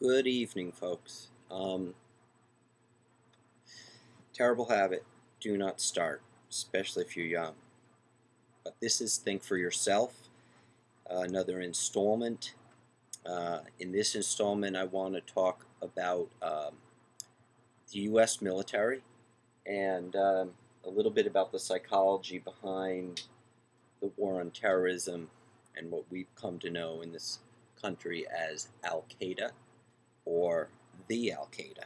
Good evening, folks. Terrible habit. Do not start, especially if you're young. But this is Think for Yourself, another installment. In this installment, I want to talk about the U.S. military and a little bit about the psychology behind the war on terrorism and what we've come to know in this country as Al-Qaeda or the Al-Qaeda.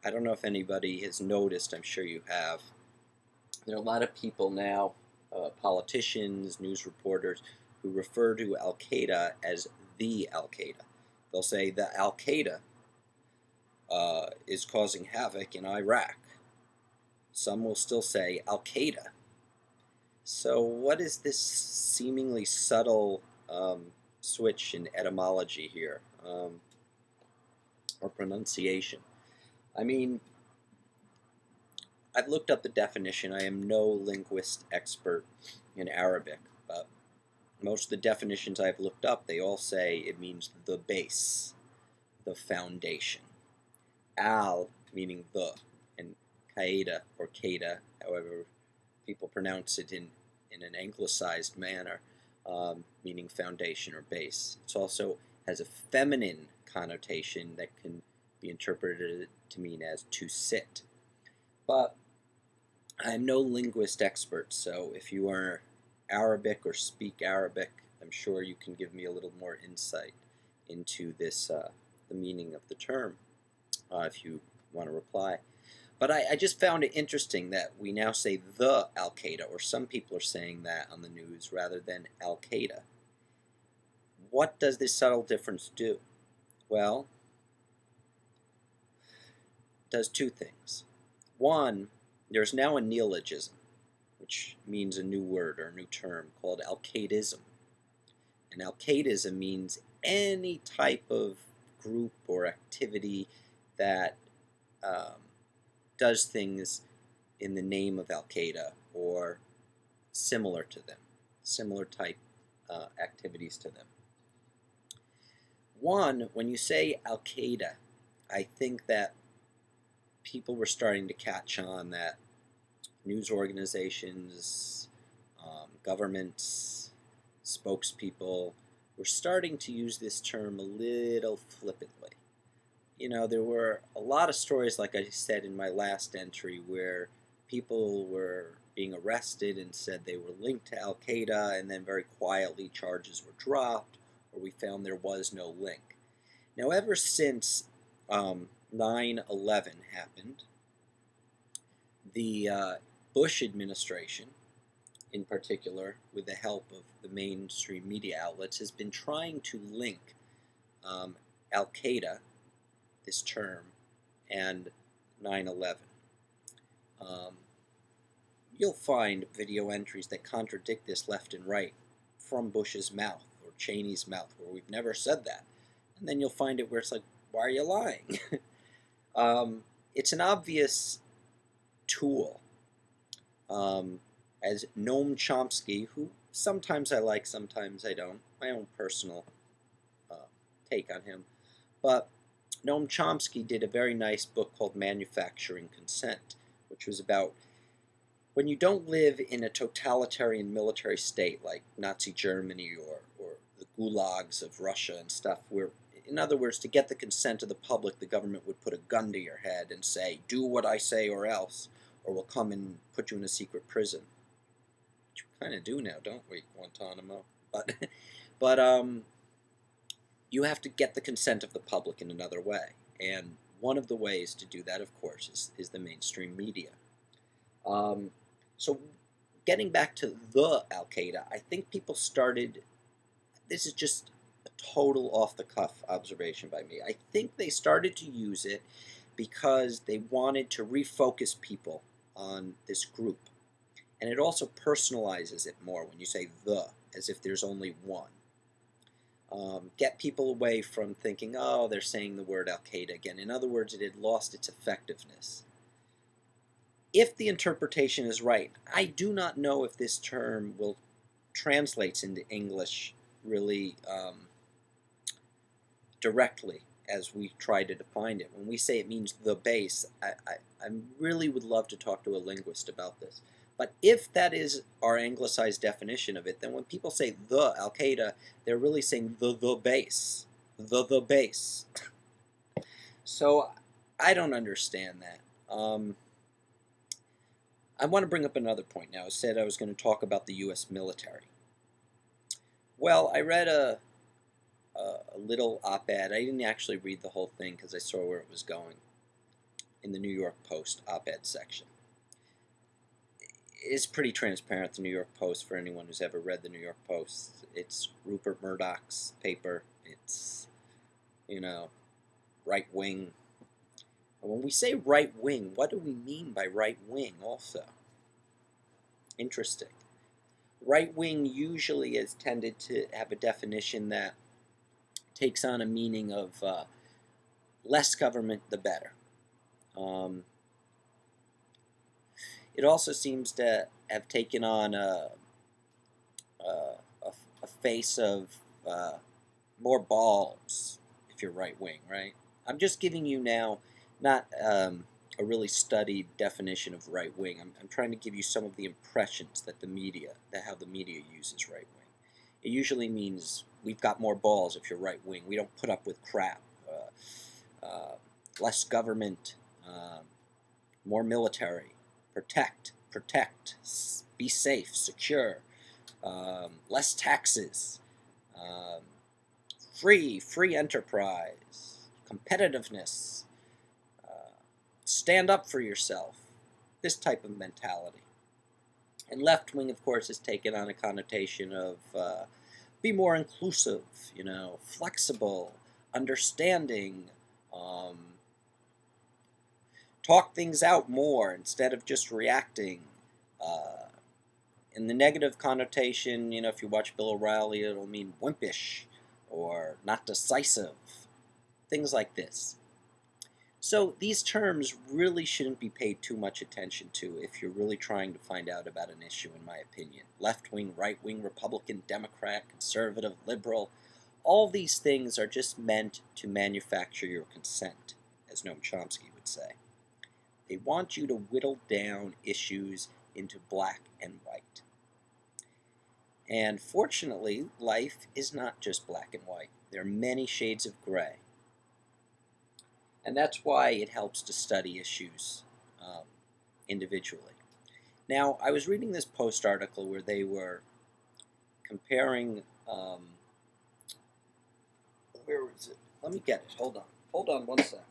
I don't know if anybody has noticed, I'm sure you have. There are a lot of people now, politicians, news reporters, who refer to Al Qaeda as the Al Qaeda. They'll say the Al Qaeda is causing havoc in Iraq. Some will still say Al Qaeda. So, what is this seemingly subtle switch in etymology here, or pronunciation? I mean, I've looked up the definition. I am no linguist expert in Arabic, but most of the definitions I've looked up, they all say it means the base, the foundation. Al meaning the, and Qaeda or Qaeda, however people pronounce it in an anglicized manner, meaning foundation or base. It also has a feminine connotation that can be interpreted to mean as to sit. But I'm no linguist expert, so if you are Arabic or speak Arabic, I'm sure you can give me a little more insight into this, the meaning of the term, if you want to reply. But I just found it interesting that we now say the Al-Qaeda, or some people are saying that on the news rather than Al-Qaeda. What does this subtle difference do? Well, it does two things. One, there's now a neologism, which means a new word or a new term called Al-Qaedism. And Al-Qaedism means any type of group or activity that does things in the name of Al-Qaeda or similar to them, similar type activities to them. One, when you say Al-Qaeda, I think that people were starting to catch on that news organizations, governments, spokespeople were starting to use this term a little flippantly. You know, there were a lot of stories, like I said in my last entry, where people were being arrested and said they were linked to Al-Qaeda, and then very quietly charges were dropped, or we found there was no link. Now, ever since 9/11 happened, the Bush administration, in particular, with the help of the mainstream media outlets, has been trying to link Al-Qaeda, this term, and 9/11. You'll find video entries that contradict this left and right from Bush's mouth or Cheney's mouth, where we've never said that. And then you'll find it where it's like, why are you lying? It's an obvious tool. As Noam Chomsky, who sometimes I like, sometimes I don't, my own personal take on him, but Noam Chomsky did a very nice book called Manufacturing Consent, which was about when you don't live in a totalitarian military state like Nazi Germany or the gulags of Russia and stuff, where, in other words, to get the consent of the public, the government would put a gun to your head and say, do what I say or else, or we'll come and put you in a secret prison. Which we kind of do now, don't we, Guantanamo? But you have to get the consent of the public in another way. And one of the ways to do that, of course, is the mainstream media. So getting back to the Al-Qaeda, I think people started, this is just a total off-the-cuff observation by me, I think they started to use it because they wanted to refocus people on this group. And it also personalizes it more when you say the, as if there's only one. Get people away from thinking, oh, they're saying the word Al-Qaeda again. In other words, it had lost its effectiveness. If the interpretation is right, I do not know if this term will translate into English really directly as we try to define it. When we say it means the base, I really would love to talk to a linguist about this. But if that is our anglicized definition of it, then when people say the Al-Qaeda, they're really saying the base. The base. So I don't understand that. I want to bring up another point now. I said I was going to talk about the U.S. military. Well, I read a little op-ed. I didn't actually read the whole thing because I saw where it was going in the New York Post op-ed section. It's pretty transparent, the New York Post, for anyone who's ever read the New York Post. It's Rupert Murdoch's paper. It's, right-wing. When we say right-wing, what do we mean by right-wing also? Interesting. Right-wing usually has tended to have a definition that takes on a meaning of less government, the better. It also seems to have taken on a face of more balls if you're right-wing, right? I'm just giving you now not a really studied definition of right-wing. I'm trying to give you some of the impressions that how the media uses right-wing. It usually means we've got more balls if you're right-wing. We don't put up with crap. Less government, more military, protect, be safe, secure, less taxes, free enterprise, competitiveness, stand up for yourself, this type of mentality. And left-wing, of course, has taken on a connotation of be more inclusive, flexible, understanding, talk things out more instead of just reacting. In the negative connotation, if you watch Bill O'Reilly, it'll mean wimpish or not decisive, things like this. So these terms really shouldn't be paid too much attention to if you're really trying to find out about an issue, in my opinion. Left-wing, right-wing, Republican, Democrat, conservative, liberal, all these things are just meant to manufacture your consent, as Noam Chomsky would say. They want you to whittle down issues into black and white. And fortunately, life is not just black and white. There are many shades of gray. And that's why it helps to study issues individually. Now, I was reading this Post article where they were comparing, where is it? Let me get it. Hold on one sec.